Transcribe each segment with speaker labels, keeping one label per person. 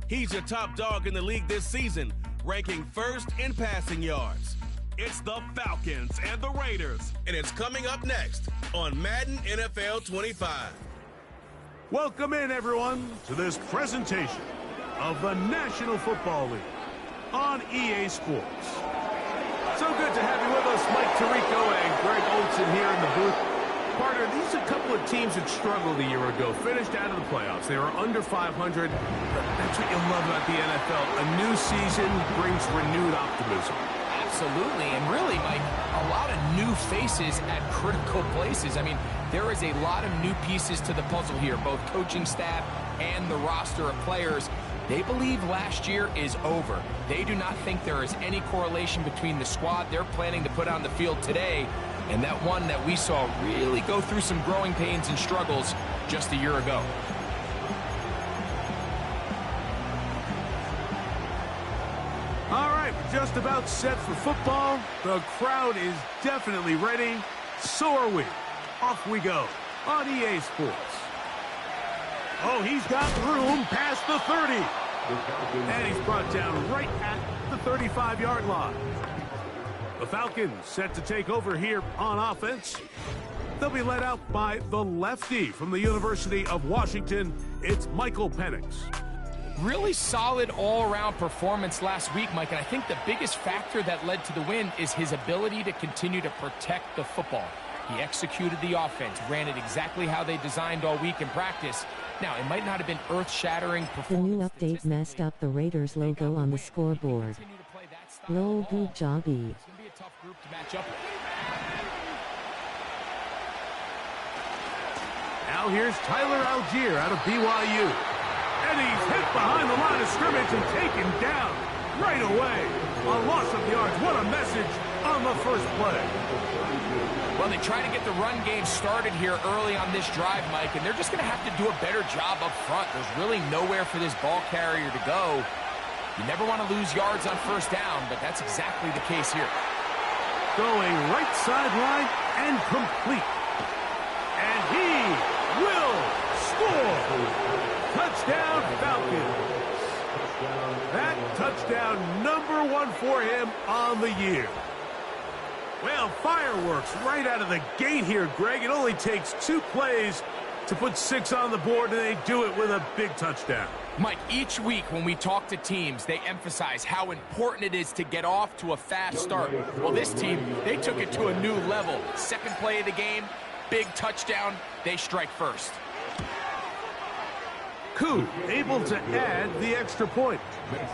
Speaker 1: He's your top dog in the league this season, ranking first in passing yards.
Speaker 2: It's the Falcons and the Raiders.
Speaker 1: And it's coming up next on Madden NFL 25.
Speaker 2: Welcome in, everyone, to this presentation of the National Football League on EA Sports. So good to have you with us, Mike Tirico and Greg Olson here in the booth. Partner, these are a couple of teams that struggled a year ago, finished out of the playoffs. They were under 500. That's what you love about the NFL. A new season brings renewed optimism.
Speaker 3: Absolutely, and really, Mike, a lot of new faces at critical places. I mean, there is a lot of new pieces to the puzzle here, both coaching staff and the roster of players. They believe last year is over. They do not think there is any correlation between the squad they're planning to put on the field today and that one that we saw really go through some growing pains and struggles just a year ago.
Speaker 2: All right, we're just about set for football. The crowd is definitely ready. So are we. Off we go on EA Sports. Oh, he's got room past the 30. And he's brought down right at the 35-yard line. The Falcons set to take over here on offense. They'll be led out by the lefty from the University of Washington. It's Michael Penix.
Speaker 3: Really solid all-around performance last week, Mike, and I think the biggest factor that led to the win is his ability to continue to protect the football. He executed the offense, ran it exactly how they designed all week in practice. Now, it might not have been earth-shattering performance.
Speaker 4: The new update messed up the Raiders logo on the scoreboard. Lol, good jobby.
Speaker 3: It's going to be a tough group to match up with.
Speaker 2: Now here's Tyler Algier out of BYU. And he's hit behind the line of scrimmage and taken down right away. A loss of yards. What a message on the first play.
Speaker 3: Well, they try to get the run game started here early on this drive, Mike, and they're just going to have to do a better job up front. There's really nowhere for this ball carrier to go. You never want to lose yards on first down, but that's exactly the case here.
Speaker 2: Going right sideline and complete. And he will score. Touchdown, Falcons. That touchdown #1 for him on the year. Well, fireworks right out of the gate here, Greg. It only takes 2 plays to put 6 on the board, and they do it with a big touchdown.
Speaker 3: Mike, each week when we talk to teams, they emphasize how important it is to get off to a fast start. Well, this team, they took it to a new level. Second play of the game, big touchdown, they strike first.
Speaker 2: Koo able to add the extra point.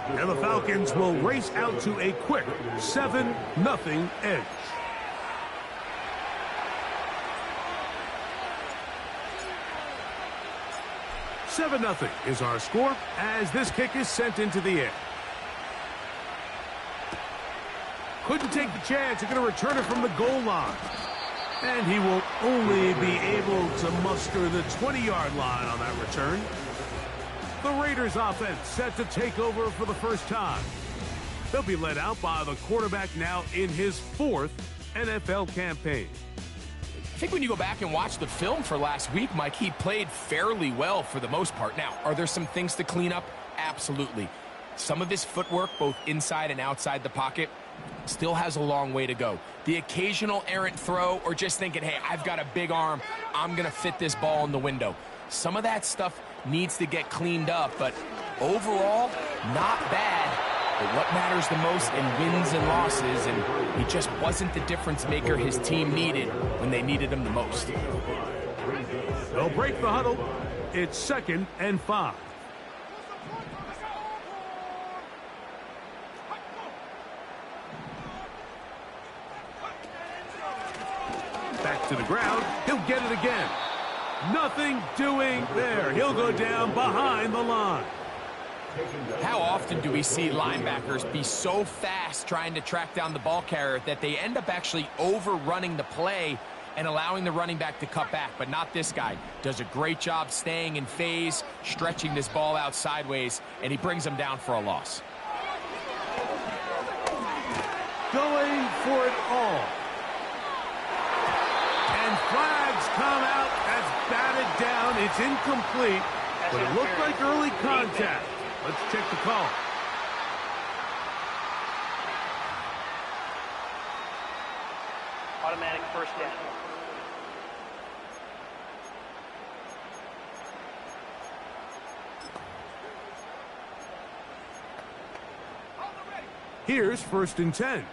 Speaker 2: And the Falcons will race out to a quick 7-0 edge. $7-0 is our score as this kick is sent into the air. Couldn't take the chance. They're going to return it from the goal line. And he will only be able to muster the 20-yard line on that return. The Raiders offense set to take over for the first time. They'll be led out by the quarterback now in his 4th NFL campaign.
Speaker 3: I think when you go back and watch the film for last week, Mike, he played fairly well for the most part. Now, are there some things to clean up? Absolutely. Some of his footwork, both inside and outside the pocket, still has a long way to go. The occasional errant throw or just thinking, hey, I've got a big arm, I'm going to fit this ball in the window. Some of that stuff needs to get cleaned up, but overall, not bad. But what matters the most in wins and losses, and he just wasn't the difference maker his team needed when they needed him the most.
Speaker 2: They'll break the huddle. It's 2nd and 5. Back to the ground. He'll get it again. Nothing doing there. He'll go down behind the line.
Speaker 3: How often do we see linebackers be so fast trying to track down the ball carrier that they end up actually overrunning the play and allowing the running back to cut back? But not this guy. Does a great job staying in phase, stretching this ball out sideways, and he brings him down for a loss.
Speaker 2: Going for it all. And flags come out. That's batted down. It's incomplete, but it looked like early contact. Let's check the call.
Speaker 5: Automatic first down.
Speaker 2: Here's 1st and 10.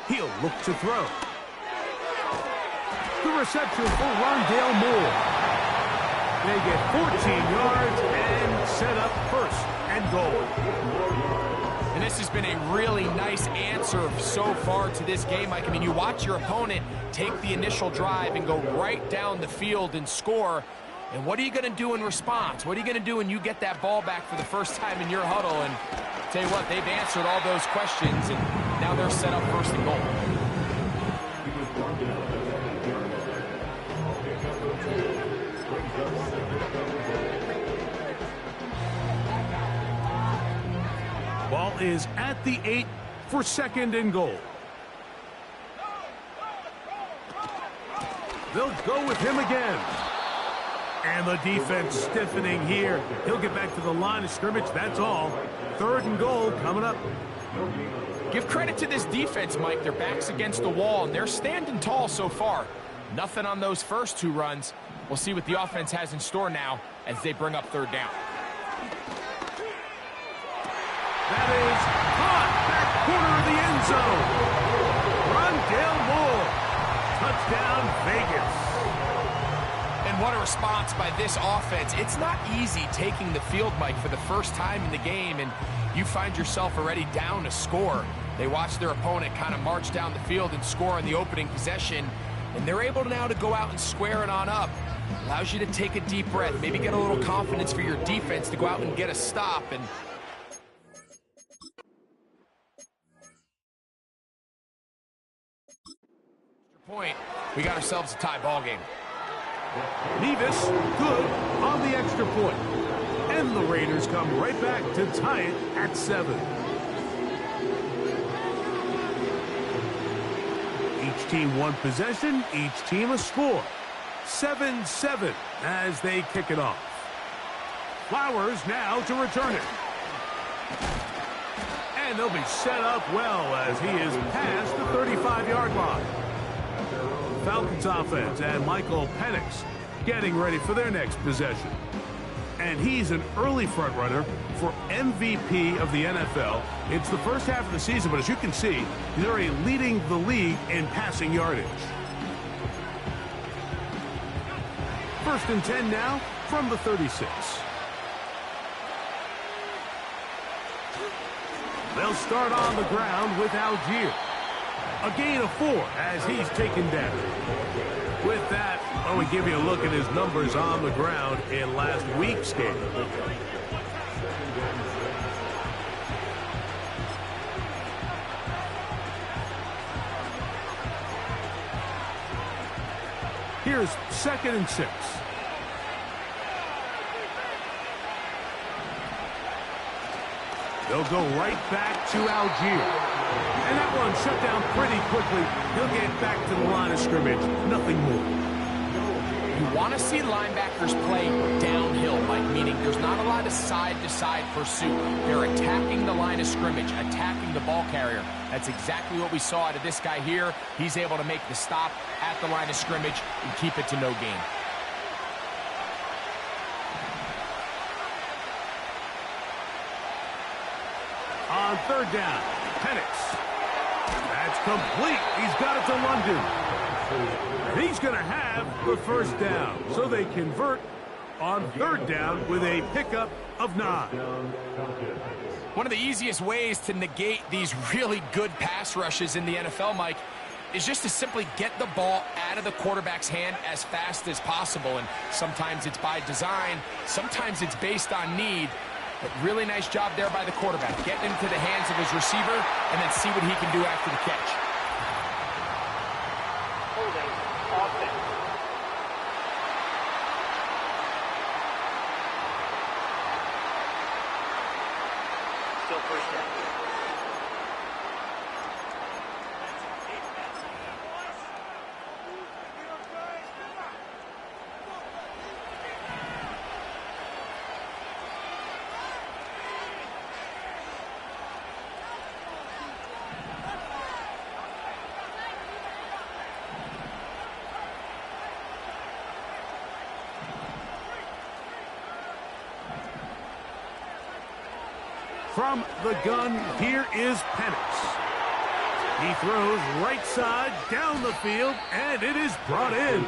Speaker 2: He'll look to throw. The reception for Rondale Moore. They get 14 yards and set up 1st and goal.
Speaker 3: And this has been a really nice answer so far to this game, Mike. I mean, you watch your opponent take the initial drive and go right down the field and score. And what are you going to do in response? What are you going to do when you get that ball back for the first time in your huddle? And I'll tell you what, they've answered all those questions, and now they're set up 1st and goal.
Speaker 2: Ball is at the 8 for 2nd and goal. They'll go with him again. And the defense stiffening here. He'll get back to the line of scrimmage, that's all. 3rd and goal coming up.
Speaker 3: Give credit to this defense, Mike. Their back's against the wall, and they're standing tall so far. Nothing on those first 2 runs. We'll see what the offense has in store now as they bring up 3rd down.
Speaker 2: That is caught back corner of the end zone. Rondale Moore. Touchdown, Vegas.
Speaker 3: And what a response by this offense. It's not easy taking the field, Mike, for the first time in the game, and you find yourself already down a score. They watch their opponent kind of march down the field and score on the opening possession, and they're able now to go out and square it on up. Allows you to take a deep breath, maybe get a little confidence for your defense to go out and get a stop. And point, we got ourselves a tie ball game.
Speaker 2: Nevis, good on the extra point. And the Raiders come right back to tie it at 7. Each team 1 possession, each team a score. 7-7 as they kick it off. Flowers now to return it. And they'll be set up well as he is past the 35-yard line. Falcons offense and Michael Penix getting ready for their next possession. And he's an early front runner for MVP of the NFL. It's the first half of the season, but as you can see, he's already leading the league in passing yardage. 1st and 10 now from the 36. They'll start on the ground with Algier. A gain of 4 as he's taken down. With that, well, we give you a look at his numbers on the ground in last week's game. Here's 2nd and 6. They'll go right back to Algier. And that one shut down pretty quickly. He'll get back to the line of scrimmage. Nothing more.
Speaker 3: You want to see linebackers play downhill, Mike, meaning there's not a lot of side-to-side pursuit. They're attacking the line of scrimmage, attacking the ball carrier. That's exactly what we saw out of this guy here. He's able to make the stop at the line of scrimmage and keep it to no gain.
Speaker 2: On 3rd down, Penix. That's complete. He's got it to London. And he's going to have the 1st down. So they convert on 3rd down with a pickup of 9.
Speaker 3: One of the easiest ways to negate these really good pass rushes in the NFL, Mike, is just to simply get the ball out of the quarterback's hand as fast as possible. And sometimes it's by design, sometimes it's based on need. But really nice job there by the quarterback, getting him to the hands of his receiver and then see what he can do after the catch.
Speaker 5: Holding offense. Still 1st down.
Speaker 2: From the gun, here is Penix. He throws right side, down the field, and it is brought in.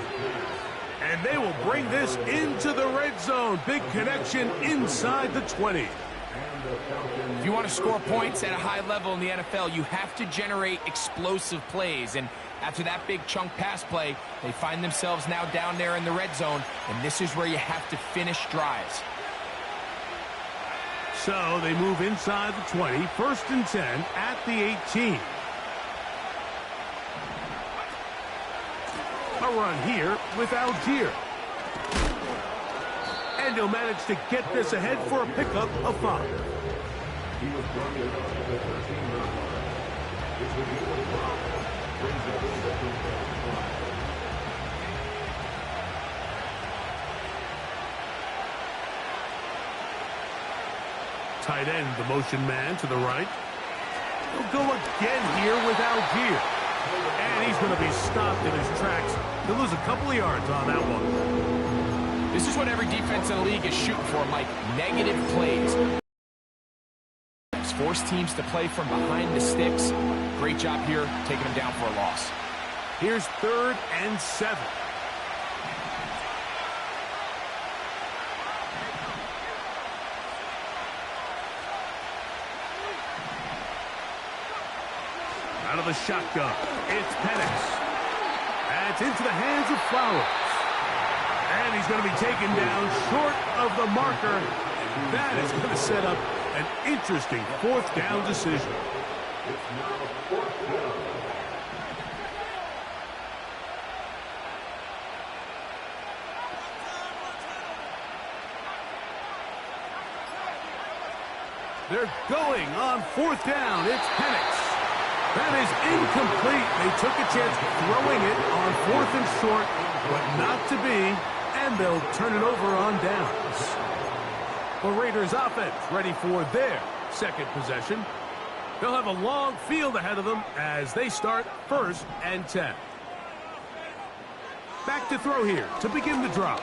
Speaker 2: And they will bring this into the red zone. Big connection inside the 20.
Speaker 3: If you want to score points at a high level in the NFL, you have to generate explosive plays. And after that big chunk pass play, they find themselves now down there in the red zone. And this is where you have to finish drives.
Speaker 2: So they move inside the 20, 1st and 10 at the 18. A run here with Algier. And he'll manage to get this ahead for a pickup of 5. Tight end, the motion man to the right. He'll go again here with Algier. And he's going to be stopped in his tracks. He'll lose a couple of yards on that one.
Speaker 3: This is what every defense in the league is shooting for, Mike. Negative plays. Force teams to play from behind the sticks. Great job here, taking them down for a loss.
Speaker 2: Here's 3rd and 7. Out of the shotgun, it's Penix. That's into the hands of Flowers. And he's going to be taken down short of the marker. That is going to set up an interesting 4th down decision. They're going on 4th down. It's Penix. That is incomplete. They took a chance throwing it on 4th and short, but not to be, and they'll turn it over on downs. The Raiders offense ready for their 2nd possession. They'll have a long field ahead of them as they start 1st and 10. Back to throw here to begin the drive.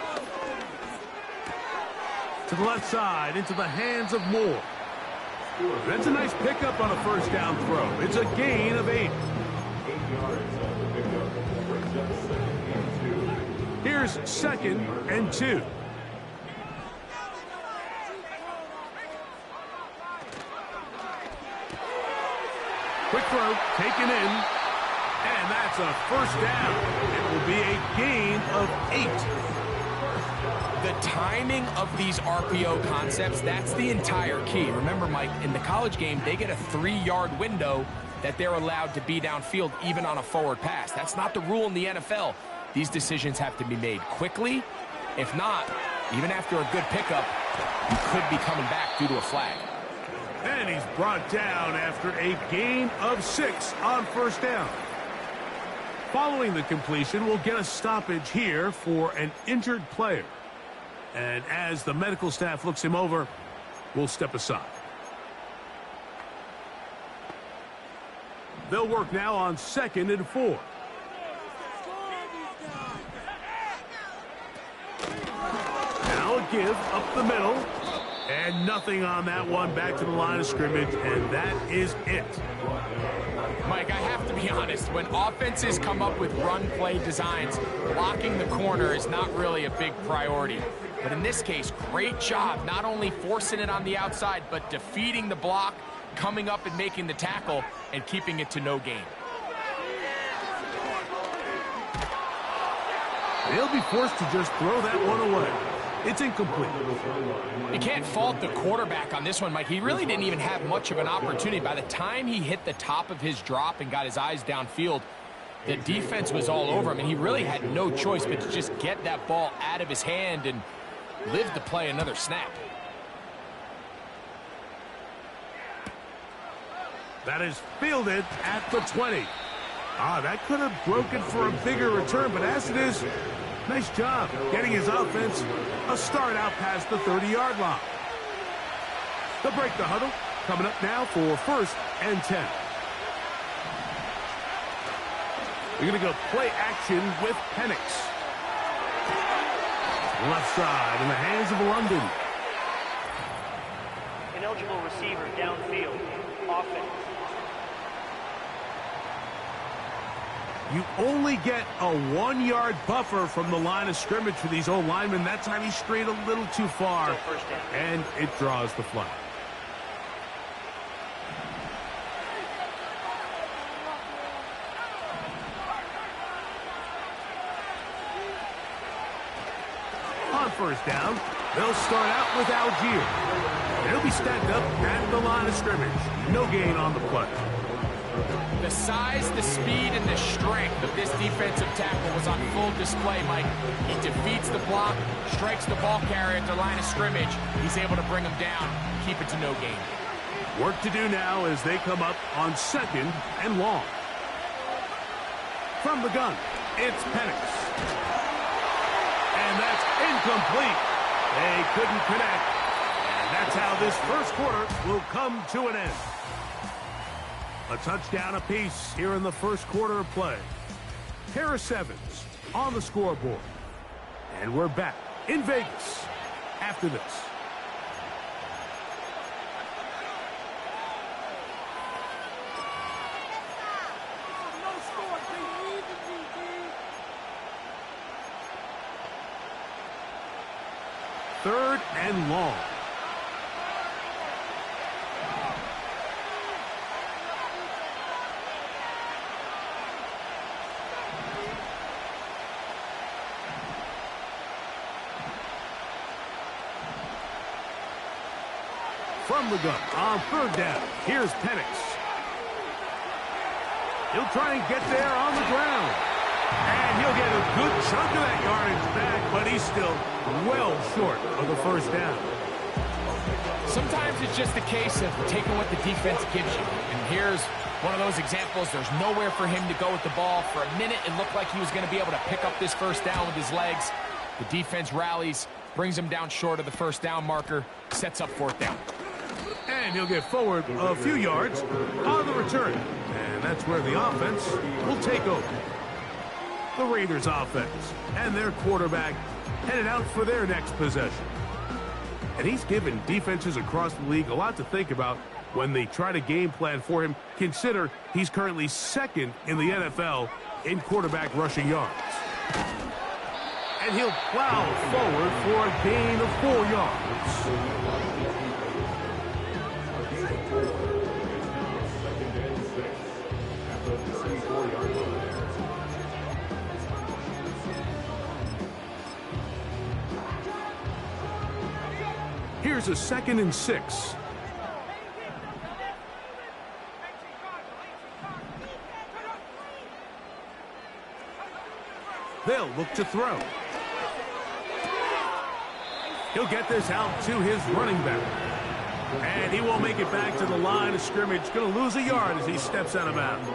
Speaker 2: To the left side, into the hands of Moore. That's a nice pickup on a 1st down throw. It's a gain of 8. Here's 2nd and 2. Quick throw, taken in, and that's a 1st down. It will be a gain of 8.
Speaker 3: The timing of these RPO concepts, that's the entire key. Remember, Mike, in the college game, they get a 3-yard window that they're allowed to be downfield even on a forward pass. That's not the rule in the NFL. These decisions have to be made quickly. If not, even after a good pickup, you could be coming back due to a flag.
Speaker 2: And he's brought down after a gain of 6 on 1st down. Following the completion, we'll get a stoppage here for an injured player. And as the medical staff looks him over, we'll step aside. They'll work now on 2nd and 4. Now a give up the middle. And nothing on that one. Back to the line of scrimmage, and that is it.
Speaker 3: Mike, I have to be honest. When offenses come up with run play designs, blocking the corner is not really a big priority. But in this case, great job not only forcing it on the outside, but defeating the block, coming up and making the tackle, and keeping it to no gain.
Speaker 2: They'll be forced to just throw that one away. It's incomplete.
Speaker 3: You can't fault the quarterback on this one, Mike. He really didn't even have much of an opportunity. By the time he hit the top of his drop and got his eyes downfield, the defense was all over him, and he really had no choice but to just get that ball out of his hand and live to play another snap.
Speaker 2: That is fielded at the 20. That could have broken for a bigger return, but as it is, nice job getting his offense a start out past the 30-yard line. They'll break the huddle. Coming up now for 1st and 10. We're going to go play action with Penix. Left side in the hands of London.
Speaker 5: And they'll eligible receiver downfield. Offense.
Speaker 2: You only get a 1-yard buffer from the line of scrimmage for these old linemen. That time he strayed a little too far,
Speaker 5: So first down.
Speaker 2: and it draws the flag. On first down, they'll start out with Algier. He'll be stacked up at the line of scrimmage. No gain on the play.
Speaker 3: The size, the speed, and the strength of this defensive tackle was on full display, Mike. He defeats the block, strikes the ball carrier at the line of scrimmage. He's able to bring him down, keep it to no gain.
Speaker 2: Work to do now as they come up on 2nd and long. From the gun, it's Penix. And that's incomplete. They couldn't connect. And that's how this first quarter will come to an end. A touchdown apiece here in the first quarter of play. Harris Evans on the scoreboard. And we're back in Vegas after this. Third and long. From the gun on third down. Here's Penix. He'll try and get there on the ground. And he'll get a good chunk of that yardage back, but he's still well short of the first down.
Speaker 3: Sometimes it's just a case of taking what the defense gives you. And here's one of those examples. There's nowhere for him to go with the ball. For a minute, it looked like he was going to be able to pick up this first down with his legs. The defense rallies, brings him down short of the first down marker, sets up fourth down.
Speaker 2: And he'll get forward a few yards on the return. And that's where the offense will take over. The Raiders offense and their quarterback headed out for their next possession. And he's given defenses across the league a lot to think about when they try to game plan for him. Consider he's currently 2nd in the NFL in quarterback rushing yards. And he'll plow forward for a gain of 4 yards. Here's a 2nd and 6. They'll look to throw. He'll get this out to his running back. And he won't make it back to the line of scrimmage. Going to lose a yard as he steps out of bounds.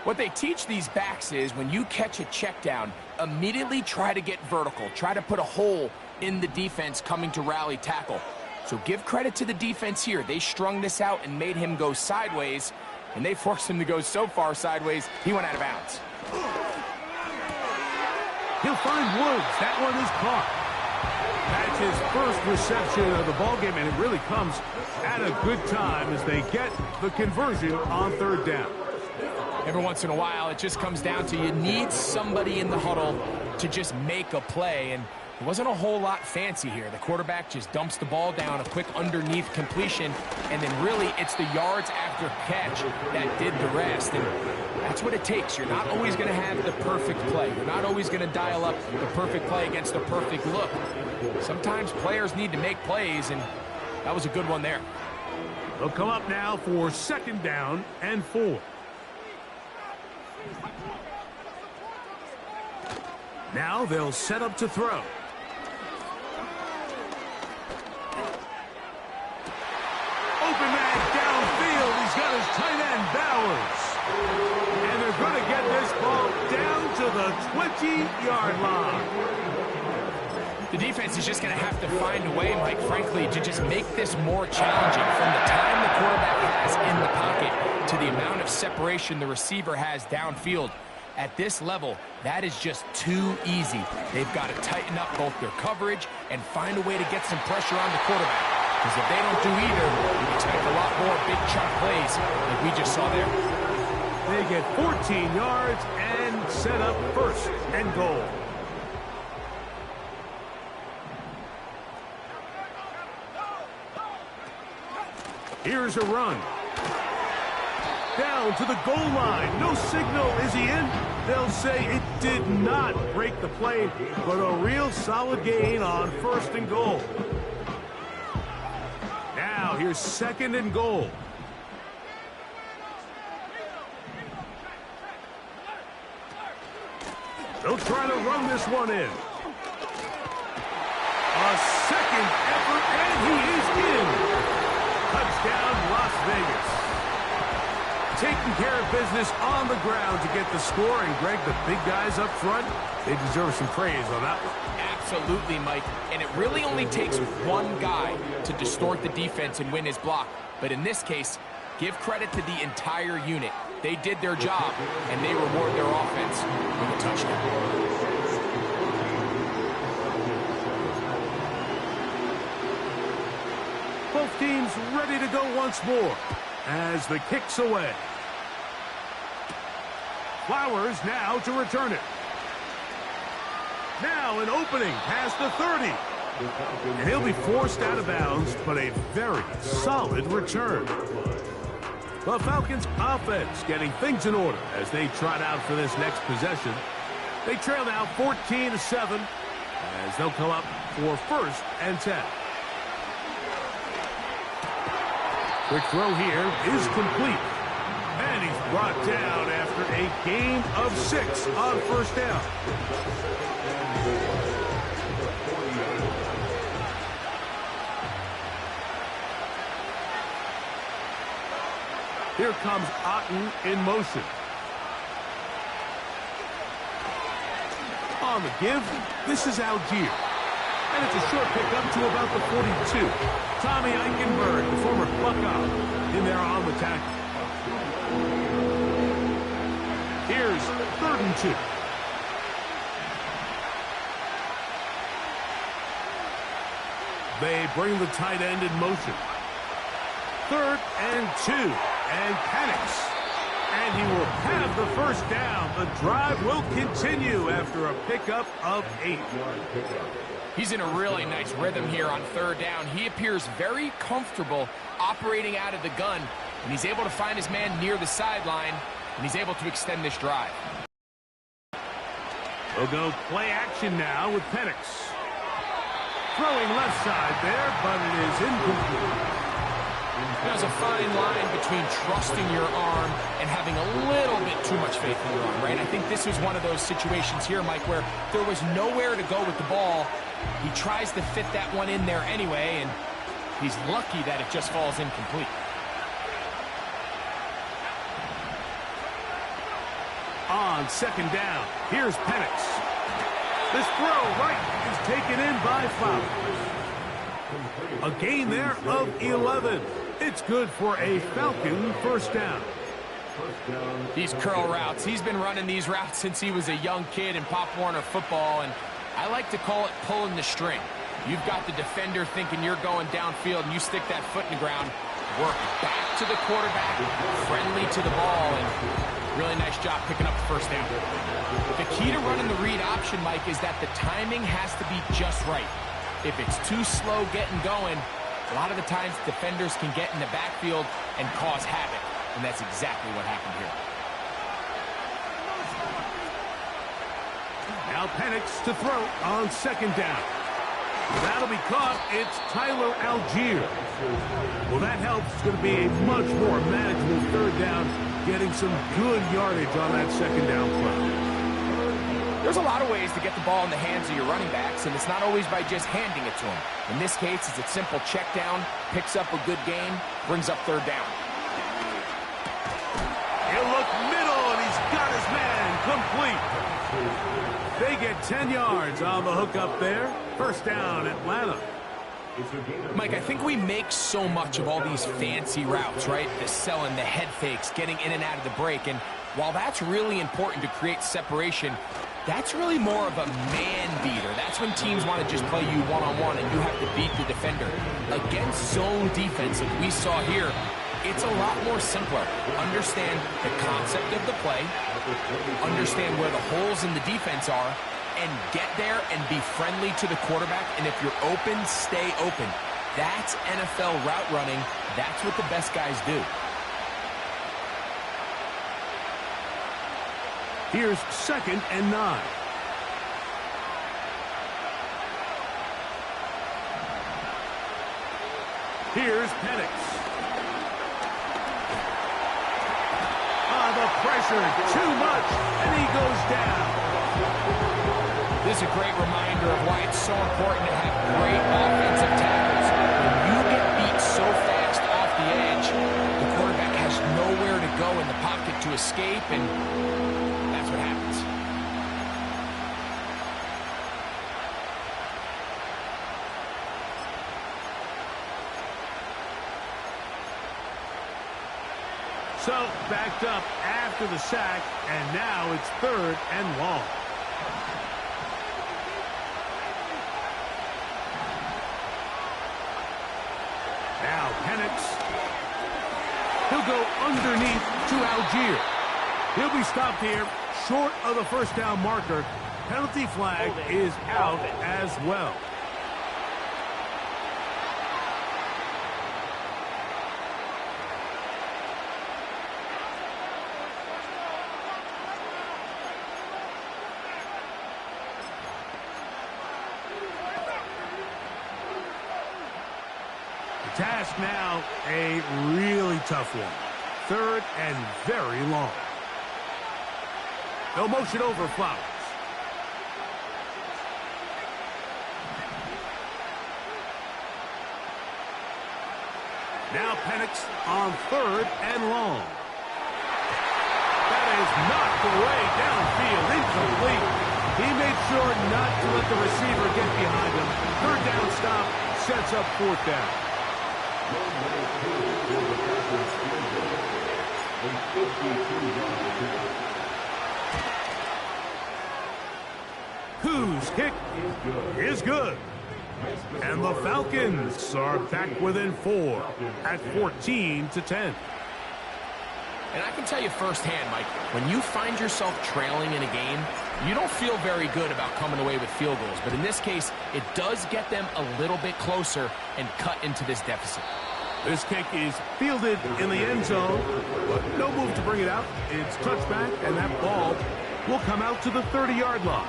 Speaker 3: What they teach these backs is when you catch a check down, immediately try to get vertical. Try to put a hole in the defense coming to rally tackle. So give credit to the defense here. They strung this out and made him go sideways, and they forced him to go so far sideways, he went out of bounds.
Speaker 2: He'll find Woods. That one is caught. That's his first reception of the ballgame, and it really comes at a good time as they get the conversion on third down.
Speaker 3: Every once in a while, it just comes down to you need somebody in the huddle to just make a play, and it wasn't a whole lot fancy here. The quarterback just dumps the ball down, a quick underneath completion, and then really it's the yards after catch that did the rest. And that's what it takes. You're not always going to have the perfect play. You're not always going to dial up the perfect play against the perfect look. Sometimes players need to make plays, and that was a good one there.
Speaker 2: They'll come up now for 2nd down and 4. Now they'll set up to throw. Open man downfield. He's got his tight end, Bowers. And they're going to get this ball down to the 20-yard line.
Speaker 3: The defense is just going to have to find a way, Mike, frankly, to just make this more challenging from the time the quarterback has in the pocket to the amount of separation the receiver has downfield. At this level, that is just too easy. They've got to tighten up both their coverage and find a way to get some pressure on the quarterback. Because if they don't do either, you expect a lot more big chunk plays like we just saw there.
Speaker 2: They get 14 yards and set up first and goal. Here's a run. Down to the goal line. No signal. Is he in? They'll say it did not break the play, but a real solid gain on first and goal. Now here's second and goal. They'll try to run this one in. A second effort, and he is in. Touchdown, Las Vegas. Taking care of business on the ground to get the score. And, Greg, the big guys up front, they deserve some praise on that one.
Speaker 3: Absolutely, Mike. And it really only takes one guy to distort the defense and win his block. But in this case, give credit to the entire unit. They did their job, and they reward their offense with a touchdown.
Speaker 2: Both teams ready to go once more as the kick's away. Flowers now to return it. Now an opening past the 30. And he'll be forced out of bounds, but a very solid return. The Falcons offense getting things in order as they trot out for this next possession. They trail now 14-7 as they'll come up for first and 10. Quick throw here is complete. And he's brought down after a gain of 6 on first down. Here comes Otten in motion. On the give, this is Algier. And it's a short pickup to about the 42. Tommy Eichenberg, the former Buckeye, in there on the tackle. Here's 3rd and 2. They bring the tight end in motion. 3rd and 2. And panics. And he will have the first down. The drive will continue after a pickup of 8.
Speaker 3: He's in a really nice rhythm here on 3rd down. He appears very comfortable operating out of the gun, and he's able to find his man near the sideline, and he's able to extend this drive.
Speaker 2: We'll go play action now with Penix. Throwing left side there, but it is incomplete.
Speaker 3: There's a fine line between trusting your arm and having a little bit too much faith in your arm, right? I think this was one of those situations here, Mike, where there was nowhere to go with the ball. He tries to fit that one in there anyway, and he's lucky that it just falls incomplete.
Speaker 2: On 2nd down, here's Penix. This throw right is taken in by Flowers. A gain there of 11. It's good for a Falcon first down.
Speaker 3: These curl routes, he's been running these routes since he was a young kid in Pop Warner football, and I like to call it pulling the string. You've got the defender thinking you're going downfield, and you stick that foot in the ground, work back to the quarterback, friendly to the ball, and really nice job picking up the first down. The key to running the read option, Mike, is that the timing has to be just right. If it's too slow getting going, a lot of the times defenders can get in the backfield and cause havoc, and that's exactly what happened here.
Speaker 2: Now Penix to throw on 2nd down. That'll be caught. It's Tyler Algier. Well, that helps. It's going to be a much more manageable 3rd down, getting some good yardage on that 2nd down play.
Speaker 3: There's a lot of ways to get the ball in the hands of your running backs, and it's not always by just handing it to them. In this case, it's a simple check down, picks up a good gain, brings up 3rd down.
Speaker 2: He'll look middle, and he's got his man complete. They get 10 yards on the hook up there. First down, Atlanta.
Speaker 3: Mike, I think we make so much of all these fancy routes, right? The selling, the head fakes, getting in and out of the break. And while that's really important to create separation, That's really more of a man beater. That's when teams want to just play you one-on-one and you have to beat the defender. Against zone defense, like we saw here, it's a lot more simpler. Understand the concept of the play, understand where the holes in the defense are, and get there and be friendly to the quarterback. And if you're open, stay open. That's NFL route running. That's what the best guys do.
Speaker 2: Here's 2nd and 9. Here's Penix. The pressure, too much, and he goes down.
Speaker 3: This is a great reminder of why it's so important to have great offensive tackles. When you get beat so fast off the edge, the quarterback has nowhere to go in the pocket to escape, and that's what happens.
Speaker 2: So, backed up after the sack, and now it's 3rd and long. Now Penix. He'll go underneath to Algier. He'll be stopped here short of the first down marker. Penalty flag is out as well. Task now, a really tough one. 3rd and very long. They'll motion over Flowers. Now Penix on 3rd and long. That is knocked away downfield, incomplete. He made sure not to let the receiver get behind him. 3rd down stop sets up 4th down. Whose kick is good. And the Falcons are back within 4 at 14-10.
Speaker 3: And I can tell you firsthand, Mike, when you find yourself trailing in a game, you don't feel very good about coming away with field goals. But in this case, it does get them a little bit closer and cut into this deficit.
Speaker 2: This kick is fielded in the end zone, but no move to bring it out. It's touchback, and that ball will come out to the 30-yard line.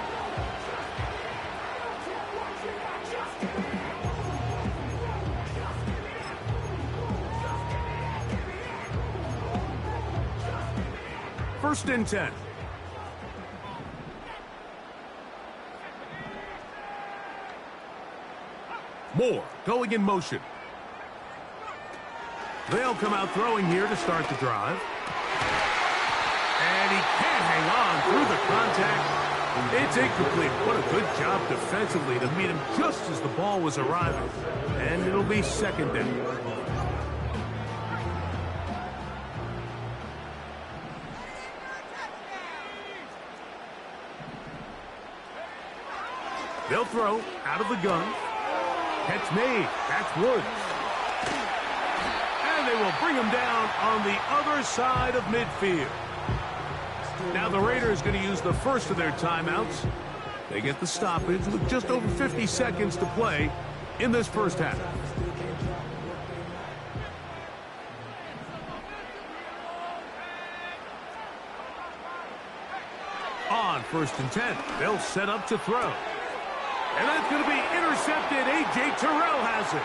Speaker 2: First and 10. Moore going in motion. They'll come out throwing here to start the drive. And he can't hang on through the contact. It's incomplete. What a good job defensively to meet him just as the ball was arriving. And it'll be 2nd down. They'll throw out of the gun. Catch made. That's Woods. And they will bring him down on the other side of midfield. Now the Raiders going to use the first of their timeouts. They get the stoppage with just over 50 seconds to play in this first half. On 1st and 10, they'll set up to throw. And that's going to be intercepted. A.J. Terrell has it.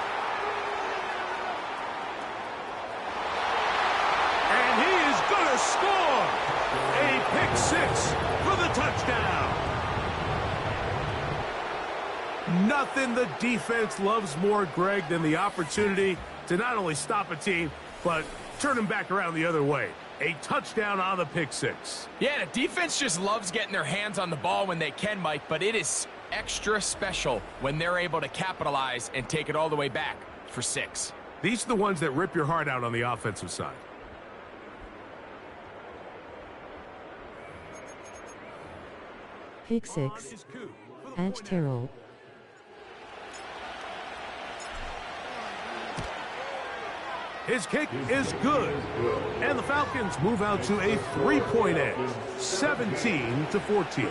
Speaker 2: And he is going to score. A pick 6 for the touchdown. Nothing the defense loves more, Greg, than the opportunity to not only stop a team, but turn them back around the other way. A touchdown on the pick 6.
Speaker 3: Yeah, the defense just loves getting their hands on the ball when they can, Mike, but it is extra special when they're able to capitalize and take it all the way back for 6.
Speaker 2: These are the ones that rip your heart out on the offensive side.
Speaker 4: Pick 6. Edge Terrell.
Speaker 2: His kick is good. And the Falcons move out to a 3-point edge, 17-14.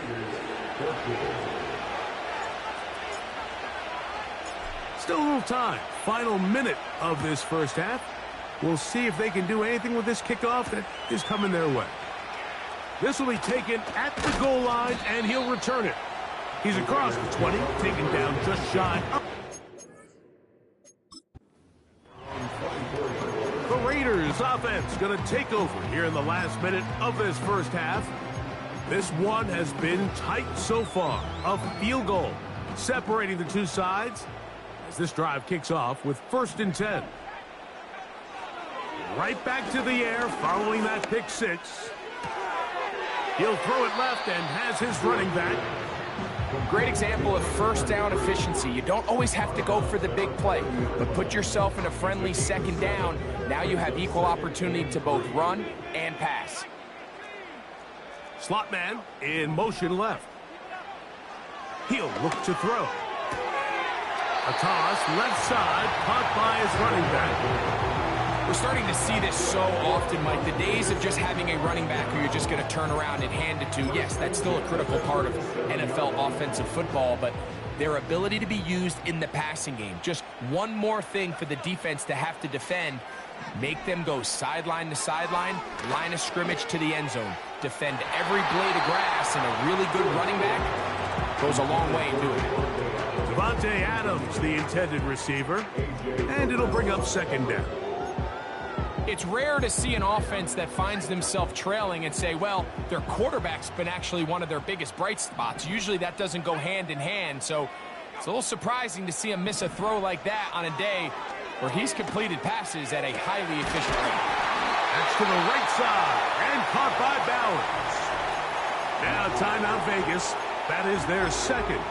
Speaker 2: Still a little time. Final minute of this first half. We'll see if they can do anything with this kickoff that is coming their way. This will be taken at the goal line, and he'll return it. He's across the 20, taken down just shy. The Raiders offense going to take over here in the last minute of this first half. This one has been tight so far. A field goal separating the two sides as this drive kicks off with 1st and 10. Right back to the air following that pick 6. He'll throw it left and has his running back.
Speaker 3: Great example of first down efficiency. You don't always have to go for the big play, but put yourself in a friendly second down. Now you have equal opportunity to both run and pass.
Speaker 2: Slot man in motion left. He'll look to throw. A toss left side, caught by his running back.
Speaker 3: We're starting to see this so often, Mike. The days of just having a running back who you're just going to turn around and hand it to, yes, that's still a critical part of NFL offensive football, but their ability to be used in the passing game, just one more thing for the defense to have to defend, make them go sideline to sideline, line of scrimmage to the end zone. Defend every blade of grass, and a really good running back goes a long way in doing it.
Speaker 2: Devontae Adams, the intended receiver, and it'll bring up 2nd down.
Speaker 3: It's rare to see an offense that finds themselves trailing and say, well, their quarterback's been actually one of their biggest bright spots. Usually that doesn't go hand in hand, so it's a little surprising to see him miss a throw like that on a day where he's completed passes at a highly efficient rate.
Speaker 2: That's to the right side and caught by Bowers. Now timeout Vegas. That is their 2nd.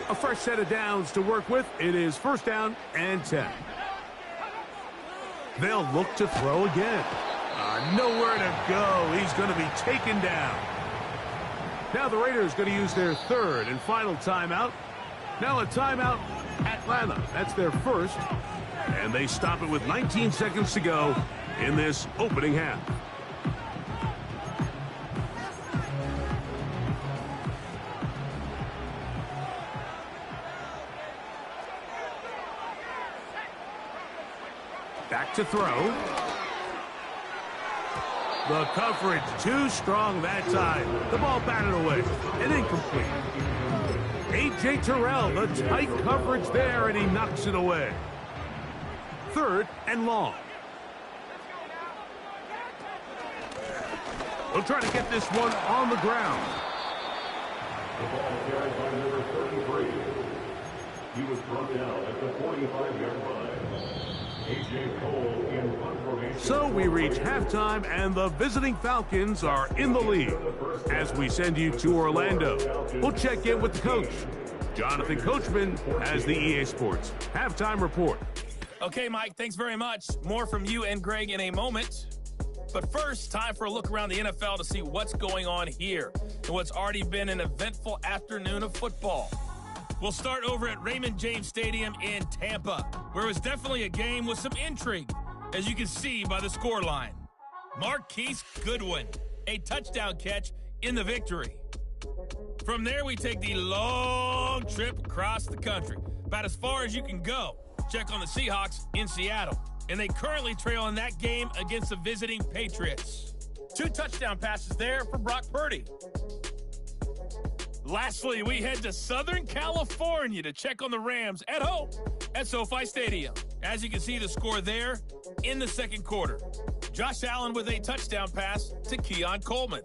Speaker 2: A fresh set of downs to work with. It is 1st down and 10. They'll look to throw again. Nowhere to go. He's going to be taken down. Now the Raiders going to use their 3rd and final timeout. Now a timeout, Atlanta. That's their 1st. And they stop it with 19 seconds to go in this opening half. Back to throw. The coverage too strong that time. The ball batted away and incomplete. A.J. Terrell, the tight coverage there, and he knocks it away. 3rd and long. We'll try to get this one on the ground.
Speaker 6: The ball carried by number 33. He was brought down at the 45-yard line.
Speaker 2: So we reach halftime, and the visiting Falcons are in the lead. As we send you to Orlando, we'll check in with the coach. Jonathan Coachman has the EA Sports halftime report.
Speaker 7: Okay, Mike, thanks very much. More from you and Greg in a moment. But first, time for a look around the NFL to see what's going on here and what's already been an eventful afternoon of football. We'll start over at Raymond James Stadium in Tampa, where it was definitely a game with some intrigue, as you can see by the scoreline. Marquise Goodwin, a touchdown catch in the victory. From there, we take the long trip across the country, about as far as you can go. Check on the Seahawks in Seattle, and they currently trail in that game against the visiting Patriots. 2 touchdown passes there for Brock Purdy. Lastly, we head to Southern California to check on the Rams at home at SoFi Stadium. As you can see, the score there in the 2nd quarter. Josh Allen with a touchdown pass to Keon Coleman.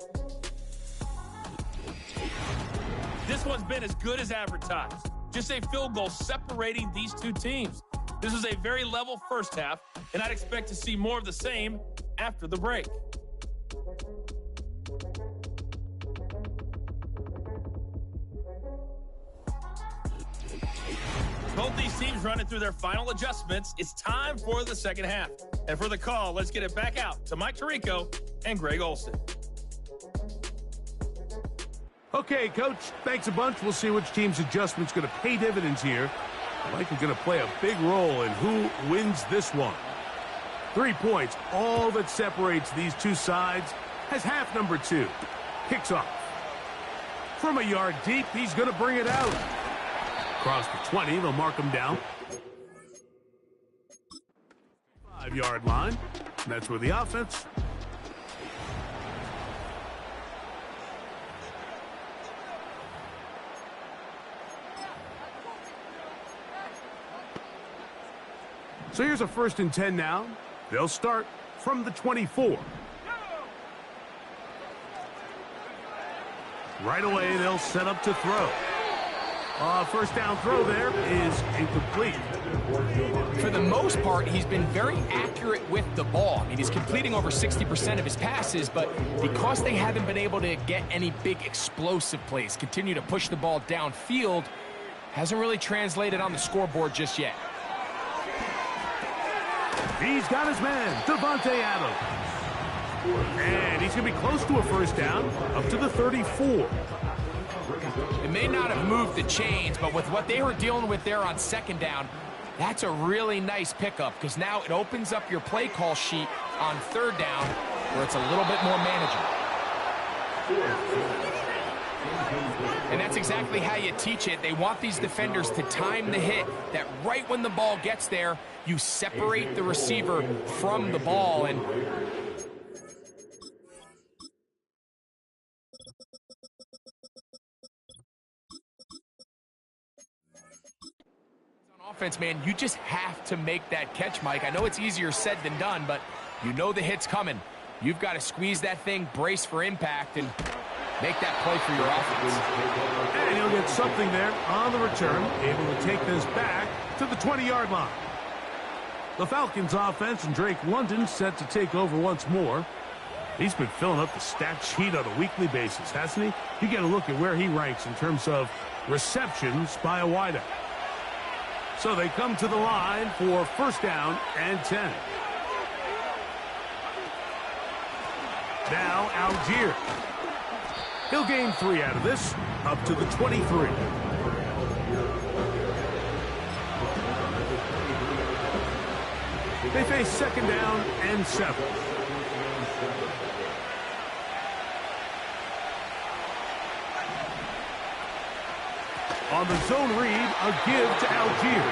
Speaker 7: This one's been as good as advertised. Just a field goal separating these two teams. This is a very level first half, and I'd expect to see more of the same after the break. both these teams running through their final adjustments. It's time for the second half. And for the call, let's get it back out to Mike Tirico and Greg Olson.
Speaker 2: Okay, Coach, thanks a bunch. We'll see which team's adjustment's going to pay dividends here. Mike is going to play a big role in who wins this one. 3 points, all that separates these two sides, has half number 2. Kicks off. From a yard deep, he's going to bring it out. Across the 20, they'll mark him down. 5-yard line. And that's where the offense. So here's a 1st and 10 now. They'll start from the 24. Right away, they'll set up to throw. First down throw there is incomplete.
Speaker 3: For the most part, he's been very accurate with the ball. I mean, he's completing over 60% of his passes, but because they haven't been able to get any big explosive plays, continue to push the ball downfield, hasn't really translated on the scoreboard just yet.
Speaker 2: He's got his man, Devontae Adams. And he's going to be close to a first down, up to the 34.
Speaker 3: It may not have moved the chains, but with what they were dealing with there on 2nd down, that's a really nice pickup because now it opens up your play call sheet on 3rd down where it's a little bit more manageable. And that's exactly how you teach it. They want these defenders to time the hit, that right when the ball gets there, you separate the receiver from the ball. And on offense, man, you just have to make that catch, Mike. I know it's easier said than done, but you know the hit's coming. You've got to squeeze that thing, brace for impact, and make that play for your offense.
Speaker 2: And he'll get something there on the return, able to take this back to the 20-yard line. The Falcons offense and Drake London set to take over once more. He's been filling up the stat sheet on a weekly basis, hasn't he? You get a look at where he ranks in terms of receptions by a wideout. So they come to the line for 1st down and 10. Now Algier. He'll gain 3 out of this, up to the 23. They face 2nd down and 7. On the zone read, a give to Algier.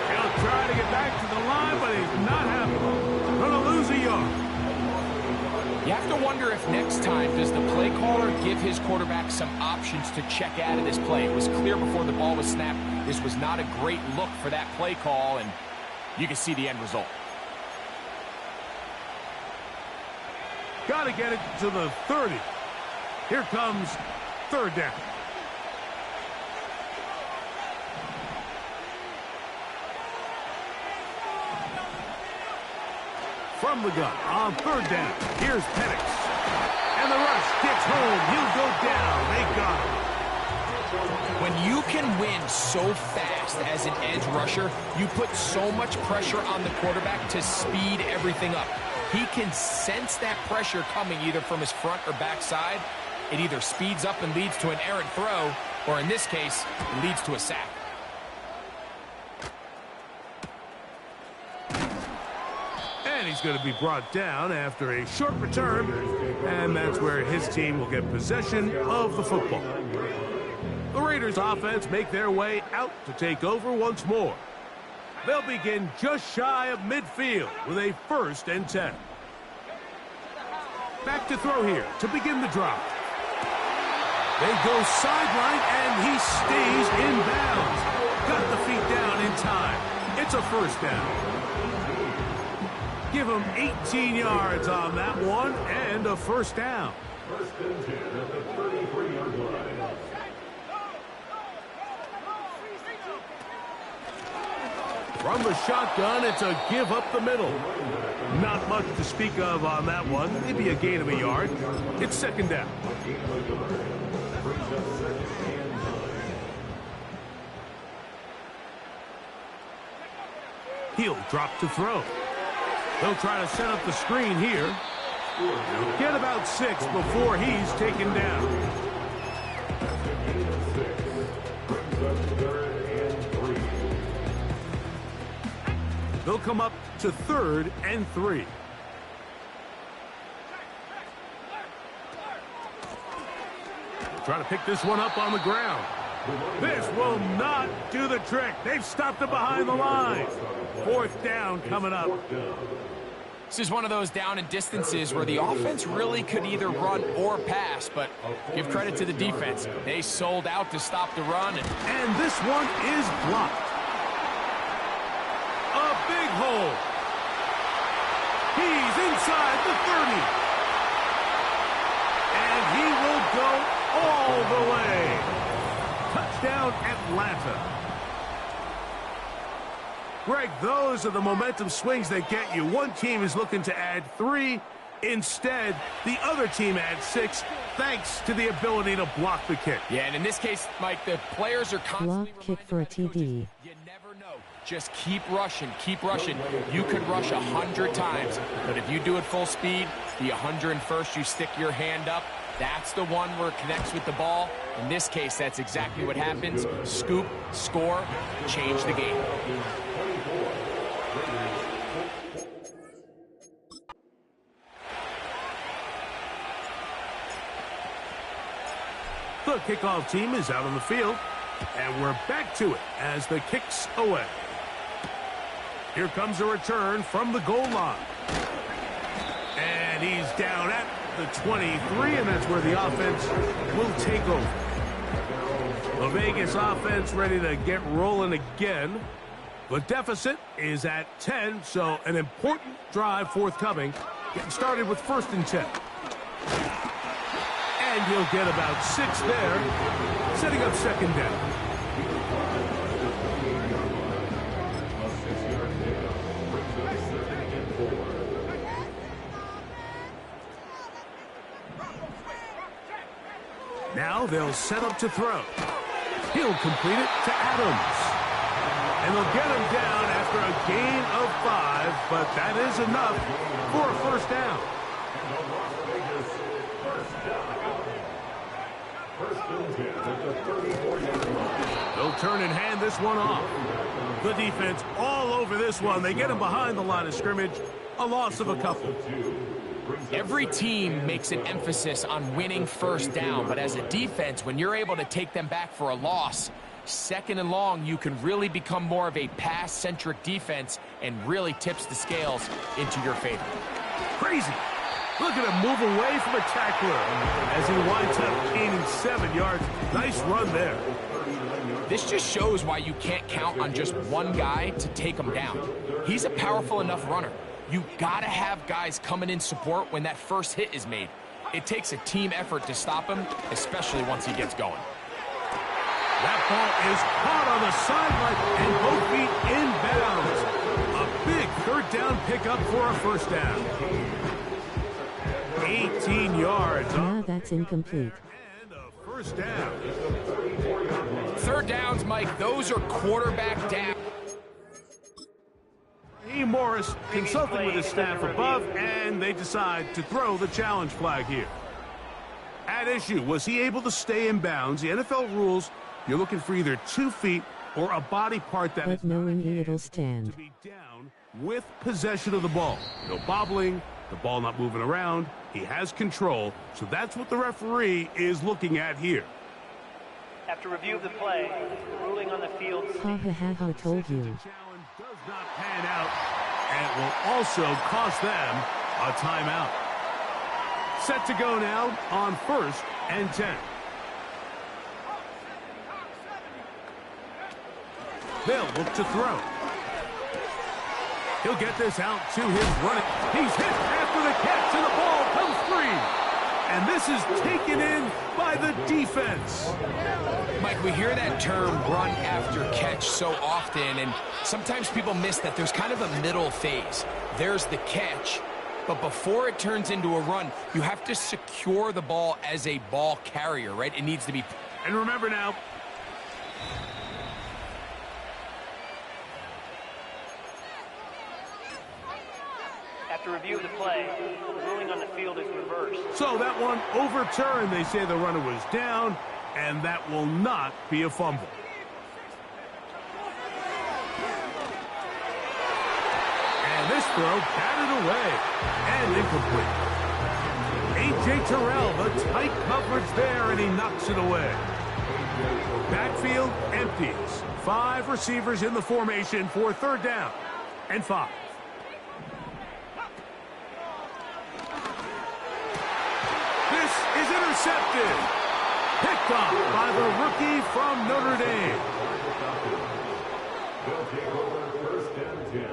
Speaker 2: He'll try to get back to the line, but he's not happening. Going to lose a yard.
Speaker 3: You have to wonder if next time does the play caller give his quarterback some options to check out of this play. It was clear before the ball was snapped this was not a great look for that play call, and you can see the end result.
Speaker 2: Got to get it to the 30. Here comes 3rd down. From the gun on 3rd down. Here's Penix. And the rush gets home. He'll go down. They got him.
Speaker 3: When you can win so fast as an edge rusher, you put so much pressure on the quarterback to speed everything up. He can sense that pressure coming either from his front or back side. It either speeds up and leads to an errant throw, or in this case, it leads to a sack.
Speaker 2: And he's going to be brought down after a short return, and that's where his team will get possession of the football. The Raiders offense make their way out to take over once more. They'll begin just shy of midfield with a 1st and 10. Back to throw here to begin the drive. They go sideline, and he stays in bounds. Got the feet down in time. It's a 1st down. Give him 18 yards on that one and a 1st down.
Speaker 6: 1st and 10 at the 33-yard line.
Speaker 2: From the shotgun, it's a give up the middle. Not much to speak of on that one. Maybe a gain of a yard. It's 2nd down. He'll drop to throw. They'll try to set up the screen here. Get about 6 before he's taken down. They'll come up to 3rd and 3. Try to pick this one up on the ground. This will not do the trick. They've stopped it behind the line. 4th down coming up.
Speaker 3: This is one of those down and distances where the offense really could either run or pass, but give credit to the defense. They sold out to stop the run.
Speaker 2: And this one is blocked. A big hole. He's inside the 30. And he will go all the way. Touchdown, Atlanta. Greg, those are the momentum swings that get you. One team is looking to add 3. Instead, the other team adds 6, thanks to the ability to block the kick.
Speaker 3: Yeah, and in this case, Mike, the players are constantly
Speaker 4: block kick for a TD.
Speaker 3: You never know. Just keep rushing, keep rushing. You could rush 100 times, but if you do it full speed, the 101st, you stick your hand up. That's the one where it connects with the ball. In this case, that's exactly what happens. Scoop, score, change the game.
Speaker 2: The kickoff team is out on the field, and we're back to it as the kick's away. Here comes a return from the goal line. And he's down at the 23, and that's where the offense will take over. The Vegas offense ready to get rolling again. The deficit is at 10, so an important drive forthcoming. Getting started with 1st and 10. And he'll get about 6 there, setting up 2nd down. Now they'll set up to throw. He'll complete it to Adams. And they'll get him down after a gain of 5, but that is enough for a 1st down. They'll turn and hand this one off. The defense all over this one. They get him behind the line of scrimmage. A loss of a couple.
Speaker 3: Every team makes an emphasis on winning 1st down, but as a defense, when you're able to take them back for a loss, 2nd and long, you can really become more of a pass-centric defense and really tips the scales into your favor.
Speaker 2: Crazy. Look at him move away from a tackler as he winds up gaining 7 yards. Nice run there.
Speaker 3: This just shows why you can't count on just one guy to take him down. He's a powerful enough runner. You gotta have guys coming in support when that first hit is made. It takes a team effort to stop him, especially once he gets going.
Speaker 2: That ball is caught on the side like and both feet inbounds. A big 3rd down pickup for a 1st down. 18 yards.
Speaker 4: Yeah, that's incomplete.
Speaker 2: And a 1st down.
Speaker 3: 3rd downs, Mike, those are quarterback down.
Speaker 2: Morris consulting with his staff above, and they decide to throw the challenge flag here. At issue, was he able to stay in bounds? The NFL rules, you're looking for either 2 feet or a body part that
Speaker 4: but knowing it'll stand.
Speaker 2: to be down with possession of the ball. No bobbling, the ball not moving around. He has control, so that's what the referee is looking at here.
Speaker 5: After review of the play, ruling on the field.
Speaker 4: Ha ha ha ha, told you.
Speaker 2: Challenge does not pan out, and it will also cost them a timeout. Set to go now on 1st and 10. They'll look to throw. He'll get this out to his running. He's hit after the catch, and the ball comes free. And this is taken in by the defense.
Speaker 3: Mike, we hear that term run after catch so often, and sometimes people miss that there's kind of a middle phase. There's the catch, but before it turns into a run, you have to secure the ball as a ball carrier, right? It needs to be.
Speaker 2: And remember now,
Speaker 5: After review of the play, the ruling on the field is reversed.
Speaker 2: So that one overturned. They say the runner was down, and that will not be a fumble. And this throw batted away and incomplete. A.J. Terrell, the tight coverage there, and he knocks it away. Backfield empties. 5 receivers in the formation for 3rd down and 5. This is intercepted. Picked off by the rookie from Notre Dame.
Speaker 6: They'll take over 1st and 10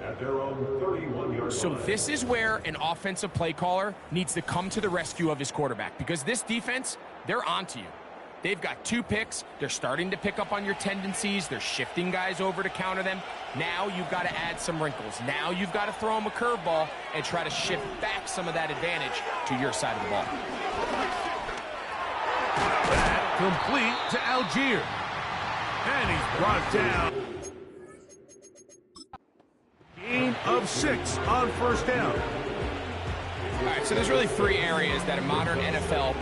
Speaker 6: at their own 31-yard
Speaker 3: So
Speaker 6: line.
Speaker 3: this is where an offensive play caller needs to come to the rescue of his quarterback, because this defense, they're onto you. They've got 2 picks. They're starting to pick up on your tendencies. They're shifting guys over to counter them. Now you've got to add some wrinkles. Now you've got to throw them a curveball and try to shift back some of that advantage to your side of the ball.
Speaker 2: That complete to Algier. And he's brought down. Gain of 6 on 1st down.
Speaker 3: All right, so there's really 3 areas that a modern NFL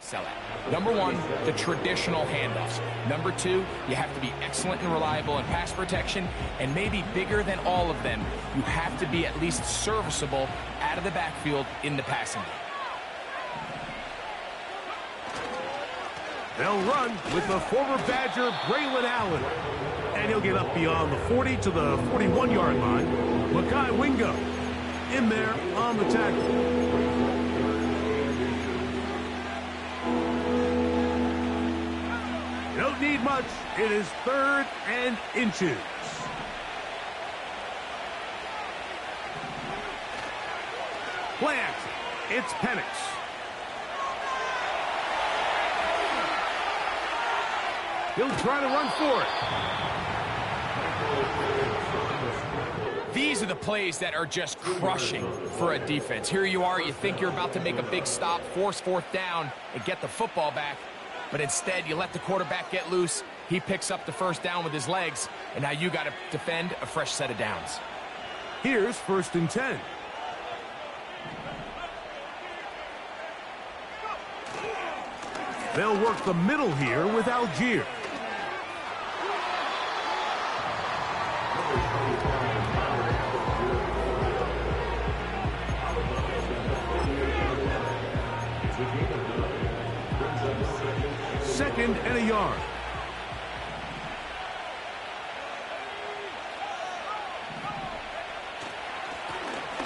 Speaker 3: sell at. Number 1, the traditional handoffs. Number 2, you have to be excellent and reliable in pass protection, and maybe bigger than all of them, you have to be at least serviceable out of the backfield in the passing game.
Speaker 2: They'll run with the former Badger Braylon Allen. And he'll get up beyond the 40 to the 41-yard line. Makai Wingo in there on the tackle. Don't need much. It is 3rd and inches. Play action. It's Penix. He'll try to run for it.
Speaker 3: These are the plays that are just crushing for a defense. Here you are, you think you're about to make a big stop, force 4th down, and get the football back. But instead, you let the quarterback get loose. He picks up the 1st down with his legs, and now you got to defend a fresh set of downs.
Speaker 2: Here's 1st and 10. They'll work the middle here with Algier. Second and a yard.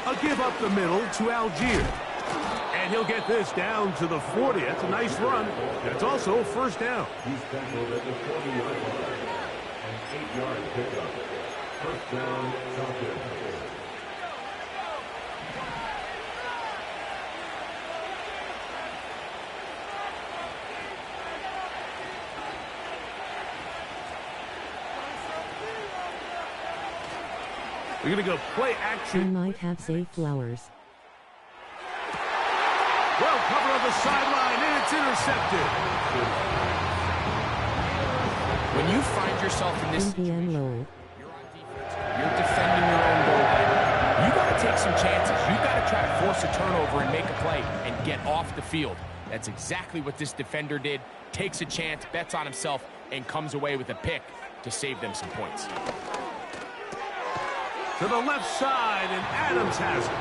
Speaker 2: A give up the middle to Algier. And he'll get this down to the 40. That's a nice run. That's also 1st down.
Speaker 6: He's tackled at the 40-yard line. An 8-yard pickup. 1st down, Falcons.
Speaker 2: We're going to go play
Speaker 4: He
Speaker 2: action.
Speaker 4: might have Zay Flowers.
Speaker 2: Well covered on the sideline, and it's intercepted.
Speaker 3: When you find yourself in this
Speaker 4: Indian Low.
Speaker 3: you're on defense, you're defending your own goal line, you got to take some chances. You got to try to force a turnover and make a play and get off the field. That's exactly what this defender did. Takes a chance, bets on himself, and comes away with a pick to save them some points.
Speaker 2: To the left side, and Adams has it.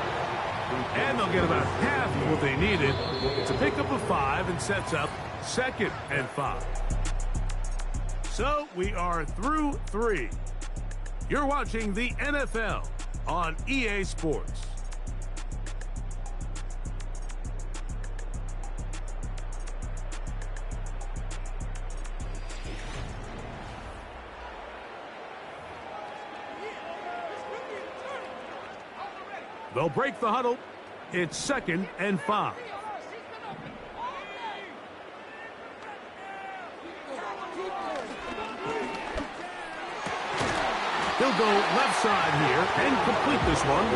Speaker 2: And they'll get about half of what they needed. It's a pickup of 5 and sets up 2nd and 5. So we are through 3. You're watching the NFL on EA Sports. They'll break the huddle. It's 2nd and 5. He'll go left side here and complete this one.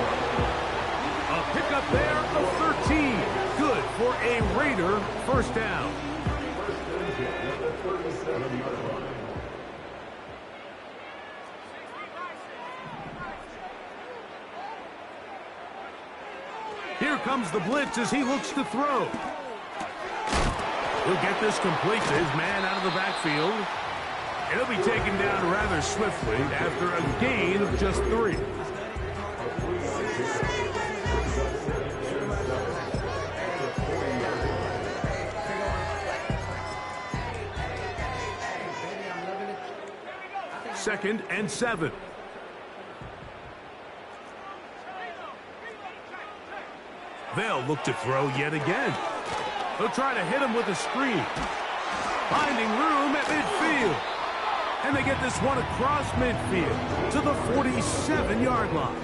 Speaker 2: A pickup there of 13. Good for a Raider 1st down. Here comes the blitz as he looks to throw. He'll get this complete to his man out of the backfield. And he'll be taken down rather swiftly after a gain of just 3. Second and 7. They'll look to throw yet again. They'll try to hit him with a screen. Finding room at midfield. And they get this one across midfield to the 47-yard line.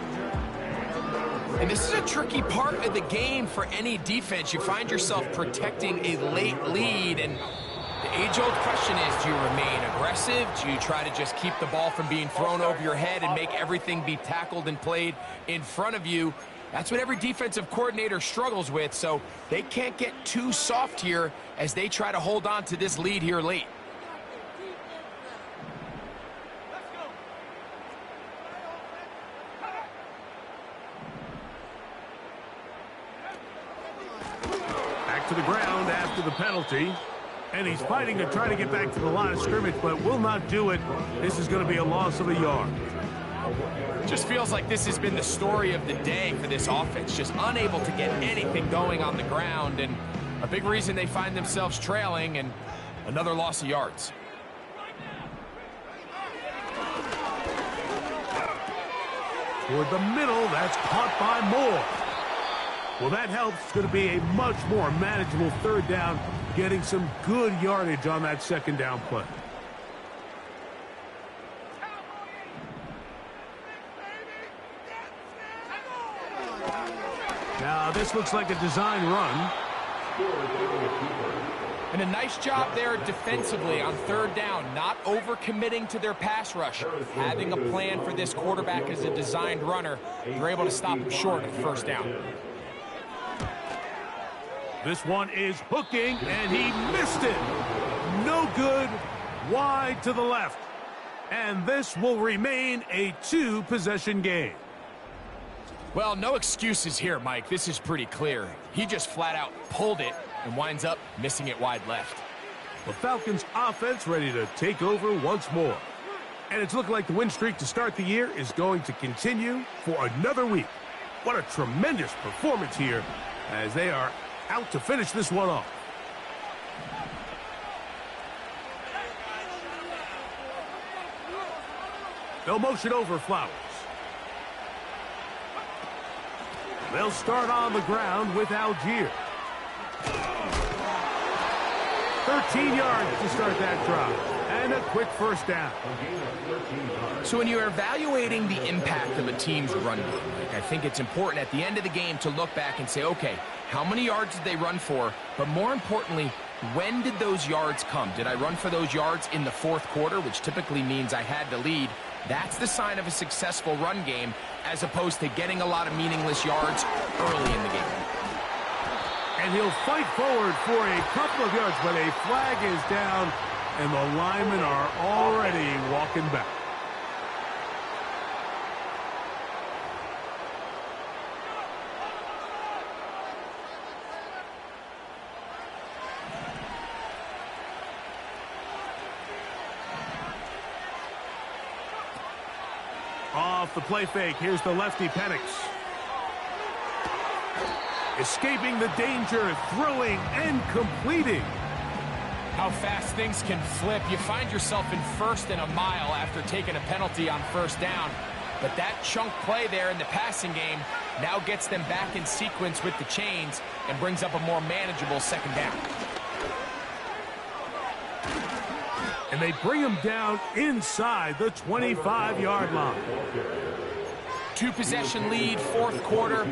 Speaker 3: And this is a tricky part of the game for any defense. You find yourself protecting a late lead, and the age-old question is, do you remain aggressive? Do you try to just keep the ball from being thrown over your head and make everything be tackled and played in front of you? That's what every defensive coordinator struggles with, so they can't get too soft here as they try to hold on to this lead here late.
Speaker 2: Back to the ground after the penalty. And he's fighting to try to get back to the line of scrimmage, but will not do it. This is going to be a loss of a yard.
Speaker 3: Just feels like this has been the story of the day for this offense. Just unable to get anything going on the ground, and a big reason they find themselves trailing, and another loss of yards.
Speaker 2: Toward the middle, that's caught by Moore. Well, that helps. It's going to be a much more manageable third down, getting some good yardage on that second down play. Now, this looks like a design run.
Speaker 3: And a nice job there defensively on third down, not overcommitting to their pass rush. Having a plan for this quarterback as a designed runner, they're able to stop him short of first down.
Speaker 2: This one is hooking, and he missed it. No good, wide to the left. And this will remain a 2-possession game.
Speaker 3: Well, no excuses here, Mike. This is pretty clear. He just flat out pulled it and winds up missing it wide left.
Speaker 2: The Falcons offense ready to take over once more. And it's looking like the win streak to start the year is going to continue for another week. What a tremendous performance here as they are out to finish this one off. They'll motion over Flowers. They'll start on the ground with Algier. 13 yards to start that drive. And a quick first down.
Speaker 3: So when you're evaluating the impact of a team's run game, I think it's important at the end of the game to look back and say, okay, how many yards did they run for? But more importantly, when did those yards come? Did I run for those yards in the fourth quarter, which typically means I had to lead? That's the sign of a successful run game, as opposed to getting a lot of meaningless yards early in the game.
Speaker 2: And he'll fight forward for a couple of yards, but a flag is down, and the linemen are already walking back. Off the play fake, here's the lefty Penix. Escaping the danger, throwing and completing.
Speaker 3: How fast things can flip. You find yourself in first and a mile after taking a penalty on first down. But that chunk play there in the passing game now gets them back in sequence with the chains and brings up a more manageable second down.
Speaker 2: And they bring him down inside the 25-yard line.
Speaker 3: 2-possession lead, fourth quarter.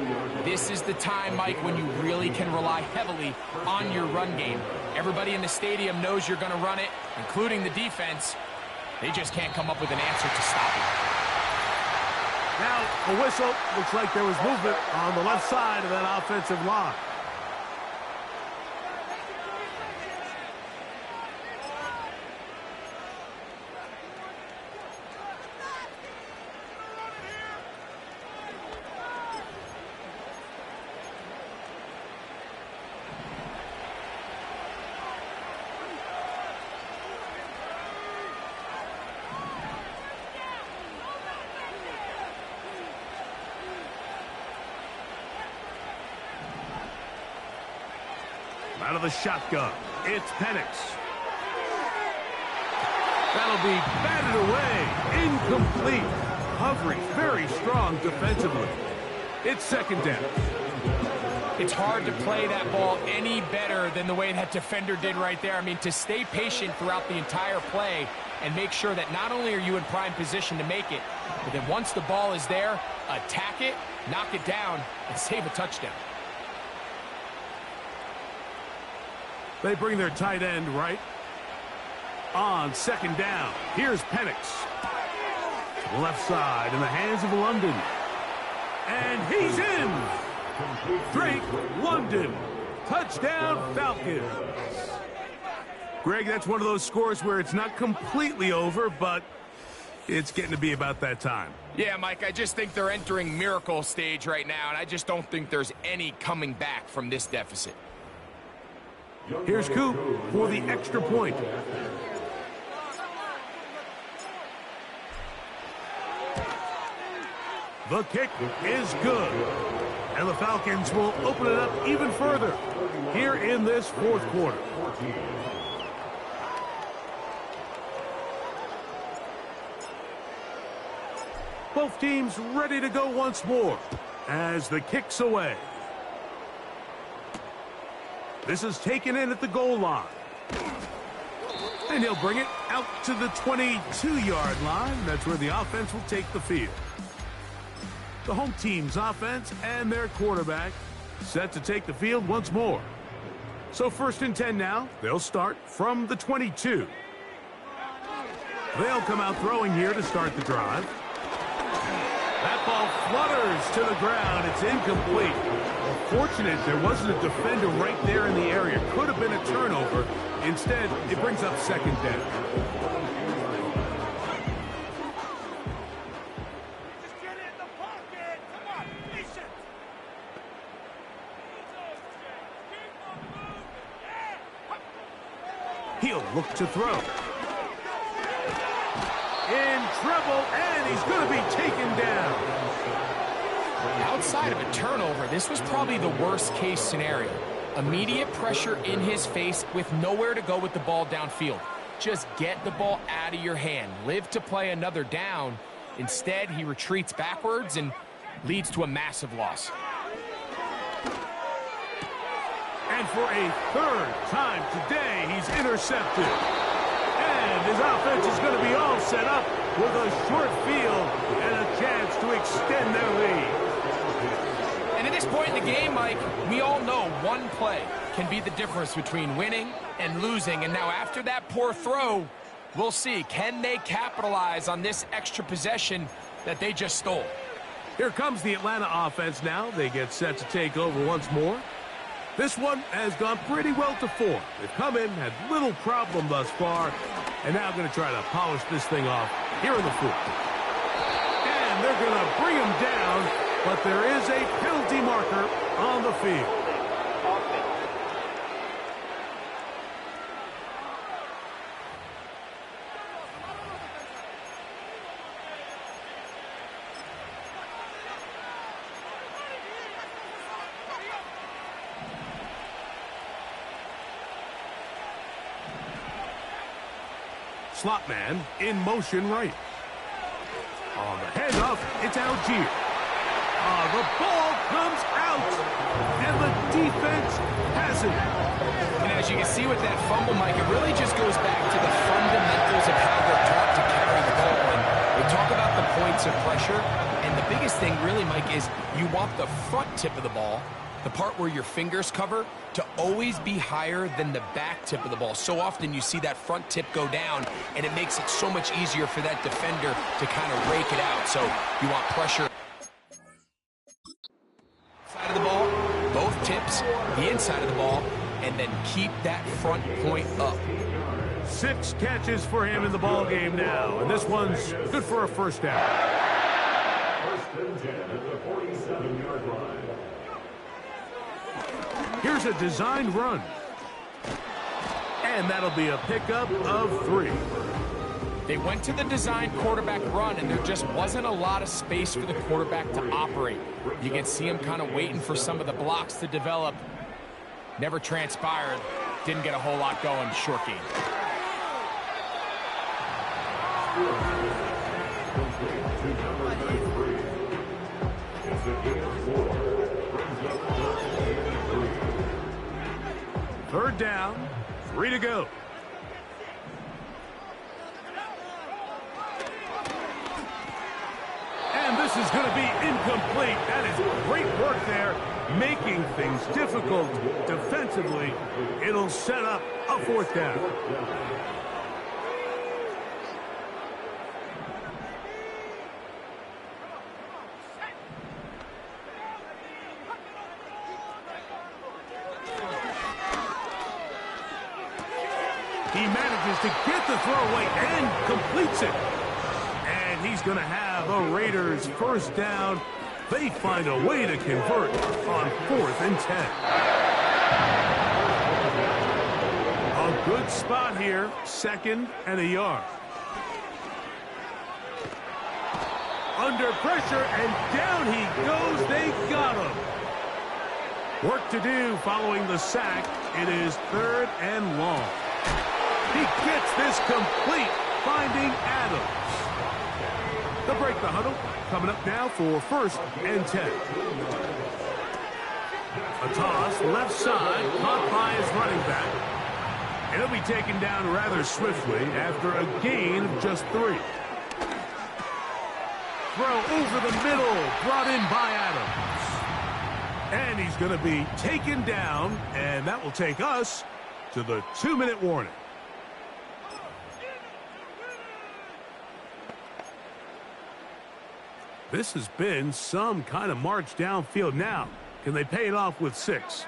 Speaker 3: This is the time, Mike, when you really can rely heavily on your run game. Everybody in the stadium knows you're going to run it, including the defense. They just can't come up with an answer to stop it.
Speaker 2: Now, a whistle. Looks like there was movement on the left side of that offensive line. Out of the shotgun, it's Penix. That'll be batted away. Incomplete. Coverage very strong defensively. It's second down.
Speaker 3: It's hard to play that ball any better than the way that defender did right there. I mean, to stay patient throughout the entire play and make sure that not only are you in prime position to make it, but then once the ball is there, attack it, knock it down, and save a touchdown.
Speaker 2: They bring their tight end right. On second down, here's Penix. To the left side in the hands of London. And he's in! Drake London. Touchdown, Falcons. Greg, that's one of those scores where it's not completely over, but it's getting to be about that time.
Speaker 3: Yeah, Mike, I just think they're entering miracle stage right now, and I just don't think there's any coming back from this deficit.
Speaker 2: Here's Coop for the extra point. The kick is good. And the Falcons will open it up even further here in this fourth quarter. Both teams ready to go once more as the kick's away. This is taken in at the goal line. And he'll bring it out to the 22-yard line. That's where the offense will take the field. The home team's offense and their quarterback set to take the field once more. So 1st and 10 now. They'll start from the 22. They'll come out throwing here to start the drive. That ball flutters to the ground. It's incomplete. Fortunate there wasn't a defender right there in the area. Could have been a turnover. Instead, it brings up second down. He'll look to throw. In trouble, and he's going to be taken down.
Speaker 3: Outside of a turnover, this was probably the worst-case scenario. Immediate pressure in his face with nowhere to go with the ball downfield. Just get the ball out of your hand. Live to play another down. Instead, he retreats backwards and leads to a massive loss.
Speaker 2: And for a third time today, he's intercepted. And his offense is going to be all set up with a short field and a chance to extend their lead.
Speaker 3: And at this point in the game, Mike, we all know one play can be the difference between winning and losing. And now after that poor throw, we'll see. Can they capitalize on this extra possession that they just stole?
Speaker 2: Here comes the Atlanta offense now. They get set to take over once more. This one has gone pretty well to form. They've come in, had little problem thus far, and now going to try to polish this thing off here in the fourth. And they're going to bring him down, but there is a penalty marker on the field. Slot man in motion right. On the handoff, it's Algier. The ball comes out, and the defense has it.
Speaker 3: And as you can see with that fumble, Mike, it really just goes back to the fundamentals of how they're taught to carry the ball. And we talk about the points of pressure, and the biggest thing really, Mike, is you want the front tip of the ball, the part where your fingers cover, to always be higher than the back tip of the ball. So often you see that front tip go down, and it makes it so much easier for that defender to kind of rake it out. So you want pressure. Side of the ball, both tips, the inside of the ball, and then keep that front point up.
Speaker 2: 6 catches for him in the ball game now, and this one's good for a first down.
Speaker 6: 1st and 10 at the 47-yard line.
Speaker 2: Here's a designed run. And that'll be a pickup of 3.
Speaker 3: They went to the designed quarterback run, and there just wasn't a lot of space for the quarterback to operate. You can see him kind of waiting for some of the blocks to develop. Never transpired. Didn't get a whole lot going. Short game.
Speaker 2: Third down, 3 to go. And this is going to be incomplete. That is great work there, making things difficult defensively. It'll set up a 4th down. He manages to get the throw away and completes it. And he's going to have a Raiders 1st down. They find a way to convert on 4th and 10. A good spot here, 2nd and a yard. Under pressure, and down he goes. They got him. Work to do following the sack. It is 3rd and long. He gets this complete, finding Adams. They'll break the huddle. Coming up now for 1st and 10. A toss, left side, caught by his running back. And he'll be taken down rather swiftly after a gain of just 3. Throw over the middle, brought in by Adams. And he's going to be taken down, and that will take us to the 2-minute warning. This has been some kind of march downfield. Now, can they pay it off with 6?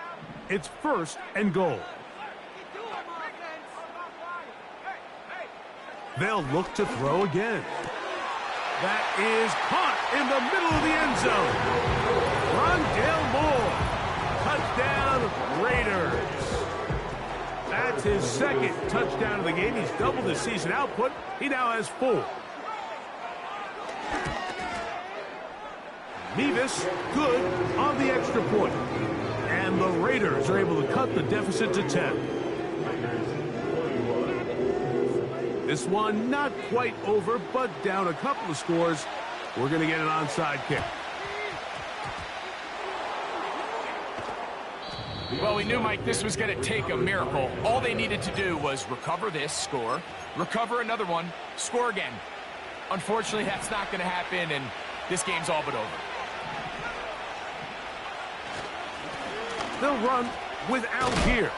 Speaker 2: It's 1st and goal. They'll look to throw again. That is caught in the middle of the end zone. Rondale Moore. Touchdown, Raiders. That's his 2nd touchdown of the game. He's doubled his season output. He now has 4. Mevis, good on the extra point. And the Raiders are able to cut the deficit to 10. This one not quite over, but down a couple of scores. We're going to get an onside kick.
Speaker 3: Well, we knew, Mike, this was going to take a miracle. All they needed to do was recover this, score, recover another one, score again. Unfortunately, that's not going to happen, and this game's all but over.
Speaker 2: They'll run without here.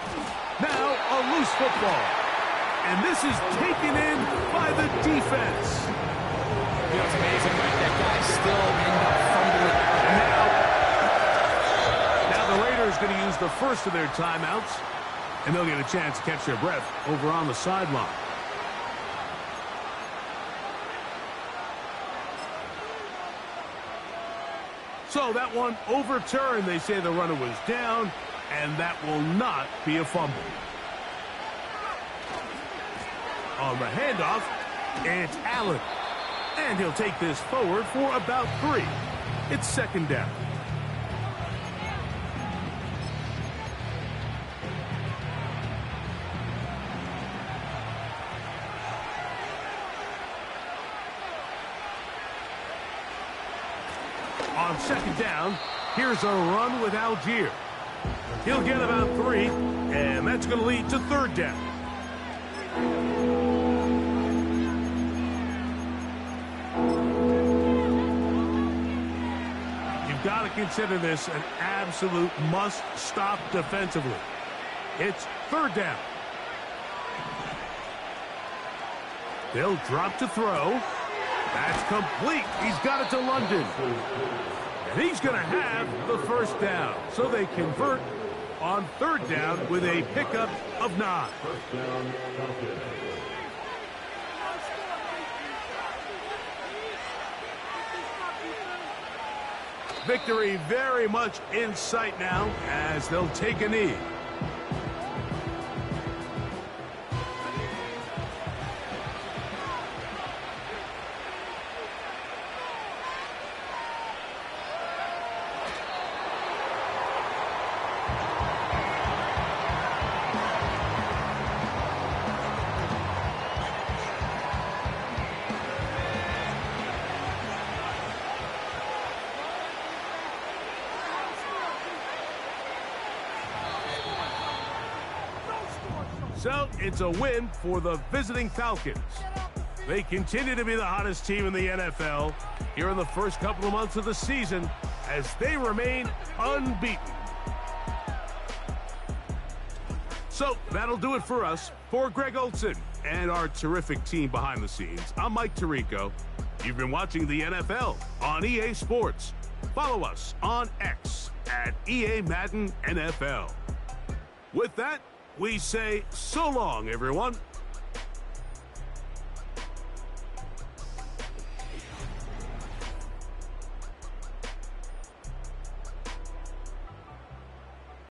Speaker 2: Now a loose football. And this is taken in by the defense.
Speaker 3: You know, it's amazing, Mike, that guy still end up fumbling.
Speaker 2: Now the Raiders going to use the first of their timeouts, and they'll get a chance to catch their breath over on the sideline. So that one overturned. They say the runner was down, and that will not be a fumble. On the handoff, it's Allen. And he'll take this forward for about 3. It's 2nd down. On 2nd down, here's a run with Algier. He'll get about 3, and that's going to lead to 3rd down. You've got to consider this an absolute must-stop defensively. It's 3rd down. They'll drop to throw. That's complete. He's got it to London. And he's going to have the 1st down. So they convert on 3rd down with a pickup of 9. Victory very much in sight now as they'll take a knee. So it's a win for the visiting Falcons. They continue to be the hottest team in the NFL here in the first couple of months of the season as they remain unbeaten. So that'll do it for us. For Greg Olson and our terrific team behind the scenes, I'm Mike Tirico. You've been watching the NFL on EA Sports. Follow us on X at EA Madden NFL. With that, we say so long, everyone.